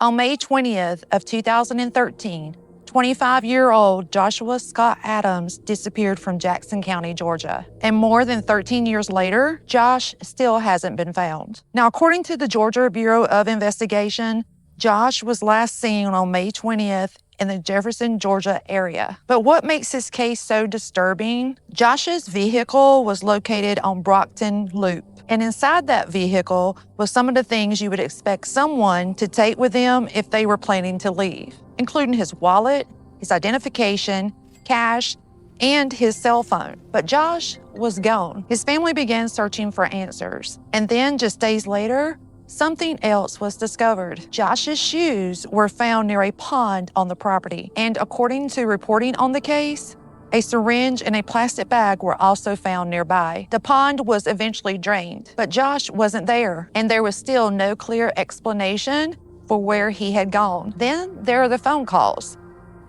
On May 20th of 2013, 25-year-old Joshua Scott Adams disappeared from Jackson County, Georgia. And more than 13 years later, Josh still hasn't been found. Now, according to the Georgia Bureau of Investigation, Josh was last seen on May 20th in the Jefferson, Georgia area. But what makes this case so disturbing? Josh's vehicle was located on Brockton Loop. And inside that vehicle was some of the things you would expect someone to take with them if they were planning to leave, including his wallet, his identification, cash, and his cell phone. But Josh was gone. His family began searching for answers. And then just days later, something else was discovered. Josh's shoes were found near a pond on the property. And according to reporting on the case, a syringe and a plastic bag were also found nearby. The pond was eventually drained, but Josh wasn't there, and there was still no clear explanation for where he had gone. Then there are the phone calls.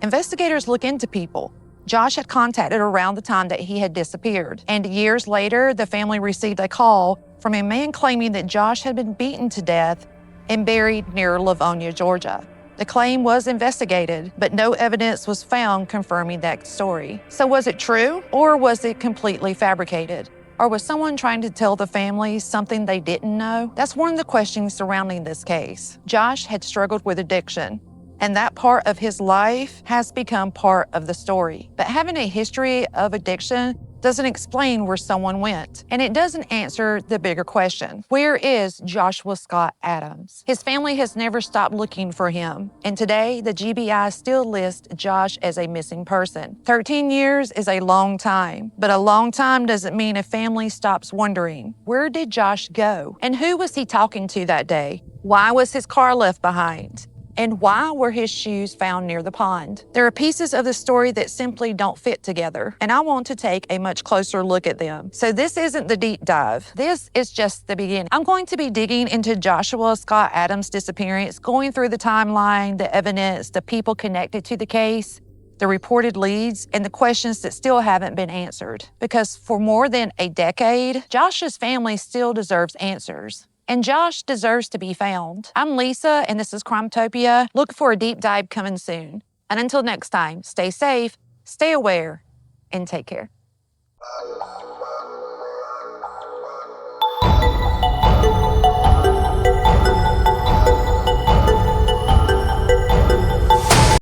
Investigators look into people Josh had contacted around the time that he had disappeared. And years later, the family received a call from a man claiming that Josh had been beaten to death and buried near Lavonia, Georgia. The claim was investigated, but no evidence was found confirming that story. So was it true, or was it completely fabricated? Or was someone trying to tell the family something they didn't know? That's one of the questions surrounding this case. Josh had struggled with addiction, and that part of his life has become part of the story. But having a history of addiction doesn't explain where someone went, and it doesn't answer the bigger question. Where is Joshua Scott Adams? His family has never stopped looking for him, and today the GBI still lists Josh as a missing person. 13 years is a long time, but a long time doesn't mean a family stops wondering, where did Josh go? And who was he talking to that day? Why was his car left behind? And why were his shoes found near the pond? There are pieces of the story that simply don't fit together, and I want to take a much closer look at them. So this isn't the deep dive. This is just the beginning. I'm going to be digging into Joshua Scott Adams' disappearance, going through the timeline, the evidence, the people connected to the case, the reported leads, and the questions that still haven't been answered. Because for more than a decade, Josh's family still deserves answers. And Josh deserves to be found. I'm Lisa, and this is Crimetopia. Look for a deep dive coming soon. And until next time, stay safe, stay aware, and take care.